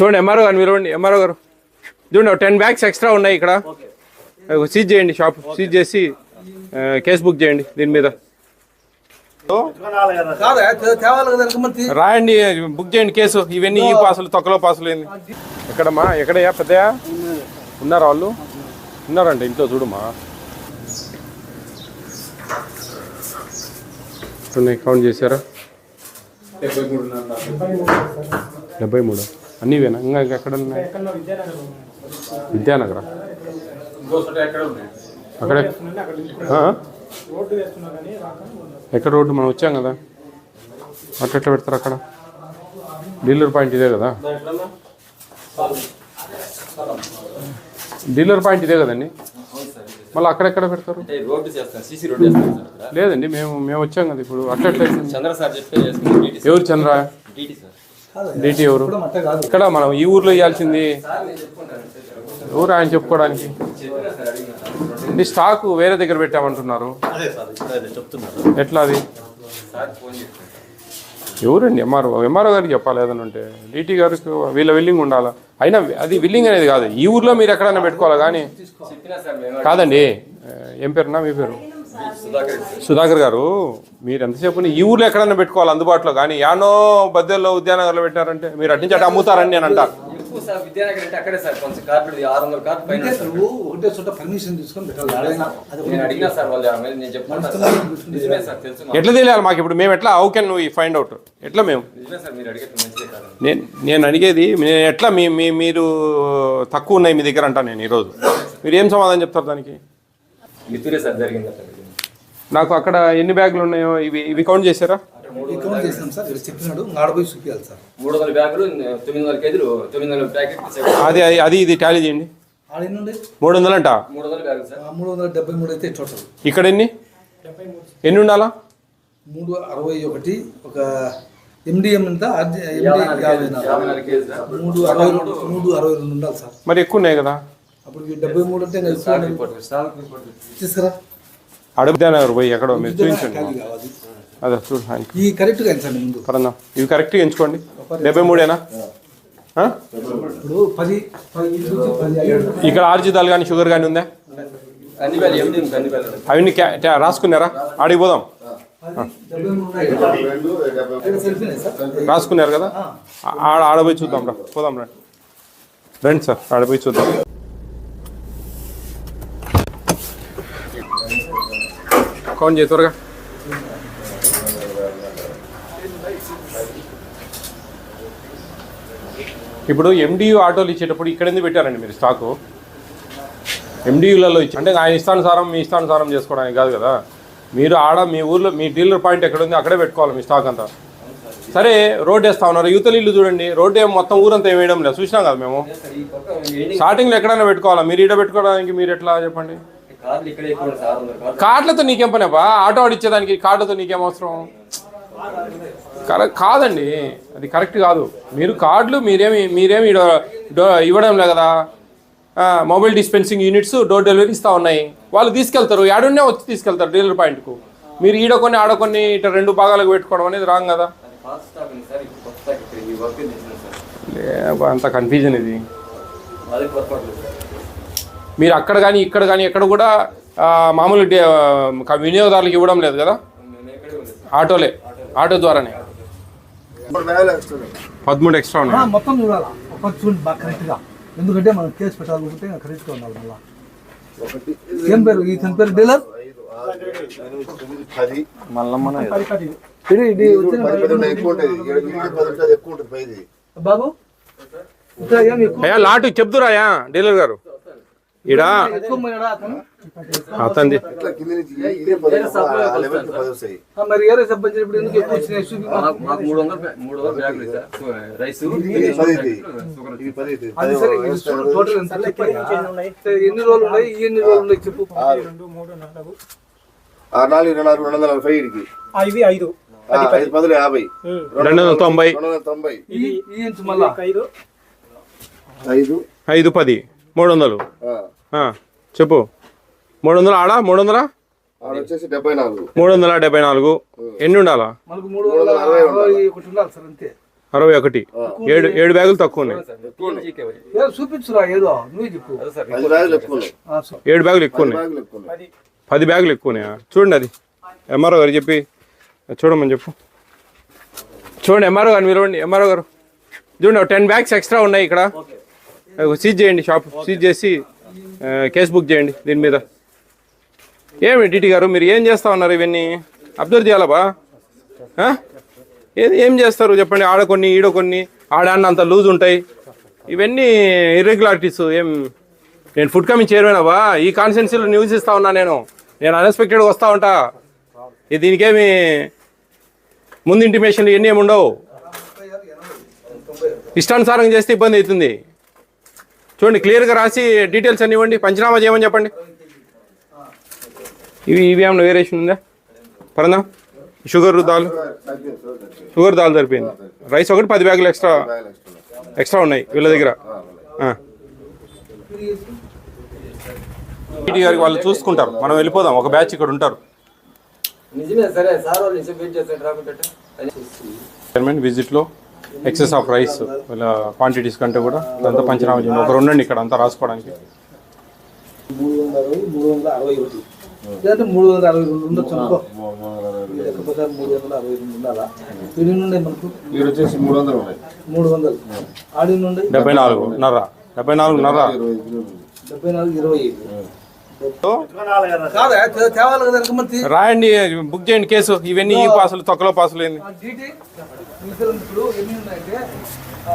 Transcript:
చూడండి ఎంఆర్ఓ గారు మీరు ఎంఆర్ఓ గారు చూడండి 10 బ్యాగ్స్ ఎక్స్ట్రా ఉన్నాయి ఇక్కడ. సీజ్ చేయండి, షాప్ సీజ్ చేసి కేసు బుక్ చేయండి దీని మీద. రాయండి, బుక్ చేయండి కేసు. ఇవన్నీ ఈ పాసులు తొక్కలో పాసులు ఏంది. ఎక్కడమ్మా ఎక్కడయ్యా పెద్దయా ఉన్నారా వాళ్ళు? ఉన్నారంట ఇంట్లో చూడమ్మా. కౌంట్ చేశారా? 73 అన్నీ ఇవేనా? ఇంకా ఎక్కడ ఉన్నాయి? విద్యానగర అక్కడే ఎక్కడ రోడ్డు మనం వచ్చాం కదా, అట్లా పెడతారు అక్కడ. డీలర్ పాయింట్ ఇదే కదా, డీలర్ పాయింట్ ఇదే కదండి. మళ్ళీ అక్కడెక్కడ పెడతారు? లేదండి మేము వచ్చాం కదా ఇప్పుడు. అట్లా ఎవరు చంద్ర? డీటీ ఎవరు? ఇక్కడ మనం ఈ ఊర్లో ఇవ్వాల్సింది ఎవరు ఆయన చెప్పుకోవడానికి? స్టాకు వేరే దగ్గర పెట్టామంటున్నారు. ఎట్లా అది? ఎవరండి? ఎంఆర్ఓ గారికి చెప్పాలి ఏదైనా ఉంటే. డీటీ గారికి వీళ్ళ విల్లింగ్ ఉండాలా. అయినా అది విల్లింగ్ అనేది కాదు, ఈ ఊర్లో మీరు ఎక్కడైనా పెట్టుకోవాలి కానీ కాదండి. ఏం పేరున్నా మీ పేరు? సుధాకర్ గారు. మీరు ఎంతసేపు ఈ ఊర్లో ఎక్కడైనా పెట్టుకోవాలి అందుబాటులో, కానీ యానో బద్దెల్లో ఉద్యానగర్లో పెట్టారంటే మీరు అటు నుంచి అటు అమ్ముతారని నేను అంటా. ఎట్లా తెలియాలి మాకు ఇప్పుడు? మేము ఎట్లా how can we find out? ఎట్లా మేము? నేను అడిగేది ఎట్లా మీరు తక్కువ ఉన్నాయి మీ దగ్గర అంటా నేను ఈరోజు. మీరు ఏం సమాధానం చెప్తారు దానికి? నాకు అక్కడ ఎన్ని బ్యాగులు ఉన్నాయో ఇవి కౌంట్ చేశారా? అది ఇది టాలీ చేయండి. 300 అంట. ఇక్కడ ఎన్ని ఉండాలా? 361. ఒక ఎండిఎం అంతా 362 ఉండాలి సార్. మరి ఎక్కువ ఉన్నాయి కదా. అప్పుడు 73 అంటే తీసుకురా. అడుగుతానగర్ పోయి ఎక్కడో మీరు చూపించండి. అదే చూడు ఈ కరెక్ట్గా ఎంచండి ముందు. పరన్నా ఇవి కరెక్ట్గా ఎంచుకోండి. 73ఏనా? ఇక్కడ ఆర్జితాలు కానీ షుగర్ కానీ ఉందా? అవన్నీ రాసుకున్నారా? ఆడికి పోదాం. రాసుకున్నారు కదా, ఆడపోయి చూద్దాం. పోదాం రండి సార్, ఆడపోయి చూద్దాం. కౌంట్ చేయి త్వరగా. ఇప్పుడు ఎండియూ ఆటోలు ఇచ్చేటప్పుడు ఇక్కడ ఎందుకు పెట్టారండి మీరు స్టాకు? ఎండియూలలో ఇచ్చి అంటే ఆయన ఇష్టానుసారం మీ ఇష్టానుసారం చేసుకోవడానికి కాదు కదా. మీరు మీ ఊర్లో మీ డీలర్ పాయింట్ ఎక్కడ ఉంది అక్కడే పెట్టుకోవాలి మీ స్టాక్ అంతా. సరే రోడ్ వేస్తా ఉన్నారు, యువతలు ఇల్లు చూడండి, రోడ్డు ఏం మొత్తం ఊరంతా ఏం వేయడం లేదు, చూసినాం కదా మేము. స్టార్టింగ్లో ఎక్కడైనా పెట్టుకోవాలా? మీరు ఈడ పెట్టుకోవడానికి మీరు ఎట్లా చెప్పండి? కార్డులతో నీకేం పని అబ్బా? ఆటో ఆడిచ్చేదానికి కార్డులతో నీకేం అవసరం? కాదండి, అది కరెక్ట్ కాదు. మీరు కార్డులు మీరేమి ఇవ్వడం లేదు కదా. Mobile dispensing units door delivery ఇస్తూ ఉన్నాయి, వాళ్ళు తీసుకెళ్తారు, ఏడున్నే వచ్చి తీసుకెళ్తారు డీలర్ పాయింట్కు. మీరు ఈడకొని ఆడకొని ఇట్లా 2 భాగాలకు పెట్టుకోవడం అనేది రాంగ్ కదా. అంత కన్ఫ్యూజన్ ఇది. మీరు అక్కడ కానీ ఇక్కడ కానీ ఎక్కడ కూడా మామూలు వినియోగదారులకు ఇవ్వడం లేదు కదా. ఆటో ద్వారానే 13 ఎక్స్ట్రా ఉన్నాయి. మొత్తం చూడాలి కరెక్ట్గా, ఎందుకంటే మనం కేసు పెట్టాలనుకుంటే కరెక్ట్గా ఉండాలి. మళ్ళీ ఏం పేరు ఇతని పేరు? డీలర్ బాబు లాటు చెప్తురాయా డీలర్ గారు. ఇడా అతంది మరి ఏరే సబ్బని ఇప్పుడు ఎందుకు ఎక్కువ వచ్చినాయి? టోటల్ ఎన్ని రోజులు ఉన్నాయి? ఎన్ని రోజులు ఉన్నాయి చెప్పు. 5 10 300 చెప్పు. 300 ఆడ 300 374 ఎన్ని ఉండాలా? 61 7 బ్యాగులు తక్కువ ఉన్నాయి. ఏదో చూపించురా ఏదో నువ్వే చెప్పు. 10 బ్యాగులు ఎక్కువ ఉన్నాయి. 7 బ్యాగులు ఎక్కువ ఉన్నాయి. 10 బ్యాగులు ఎక్కువ ఉన్నాయా? చూడండి, అది ఎంఆర్ఓ గారు చెప్పి చూడమని చెప్పు. చూడండి ఎంఆర్ఓ గారు, మీరు ఎంఆర్ఓ గారు చూడండి, 10 బ్యాగ్స్ ఎక్స్ట్రా ఉన్నాయి ఇక్కడ. సీజ్ చేయండి, షాప్ సీజ్ చేసి కేసు బుక్ చేయండి దీని మీద. ఏమి డిటి గారు మీరు ఏం చేస్తా ఉన్నారు? ఇవన్నీ అబ్జర్వ్ చేయాలబా. ఏం చేస్తారు చెప్పండి? ఆడ కొన్ని ఈడ కొన్ని, ఆడాన్న అంత లూజ్ ఉంటాయి. ఇవన్నీ ఇర్రెగ్యులారిటీస్. నేను ఫుడ్ కమింగ్ చైర్మన్ ఈ కాన్స్టిట్యున్సీలో న్యూస్ ఇస్తా ఉన్నా. నేను అన్ఎక్స్పెక్టెడ్గా వస్తూ ఉంటా. దీనికేమి ముందు ఇంటిమేషన్లు ఇవన్నీ ఏమి ఉండవు. ఇష్టానుసారం చేస్తే ఇబ్బంది అవుతుంది. చూడండి, క్లియర్గా రాసి డీటెయిల్స్ అన్ని ఇవ్వండి. పంచనామా చేయమని చెప్పండి. ఇవి ఏమన్నా వేరియేషన్ ఉందా? పరందా షుగర్ దాల్ సరిపోయింది. రైస్ ఒకటి 10 బ్యాగులు ఎక్స్ట్రా ఉన్నాయి వీళ్ళ దగ్గర. టీటీ గారికి వాళ్ళు చూసుకుంటారు, మనం వెళ్ళిపోదాం. ఒక బ్యాచ్ ఇక్కడ ఉంటారు. విజిట్లో ఎక్సెస్ ఆఫ్ రైస్ వీళ్ళ క్వాంటిటీస్ కంటే కూడా అంతా పంచనామా చేయండి. ఒకరు ఉండండి ఇక్కడ అంతా రాసుకోవడానికి. 361 లేదంటే 362 ఉండొచ్చు అనుకో. లేకపోతే 362 ఉండాలా? వీడి నుండి మనకు ఇక్కడ వచ్చేసి 300 ఉన్నాయి. 300 ఆడి నుండి 74.5 తేవాలి కదా రకమంతి. రాయండి, బుక్ చేయండి కేసు. ఇవన్నీ ఈ పాసులు తొక్కలో పాసులు ఏంది? ఇప్పుడు ఎన్ని ఉన్నాయంటే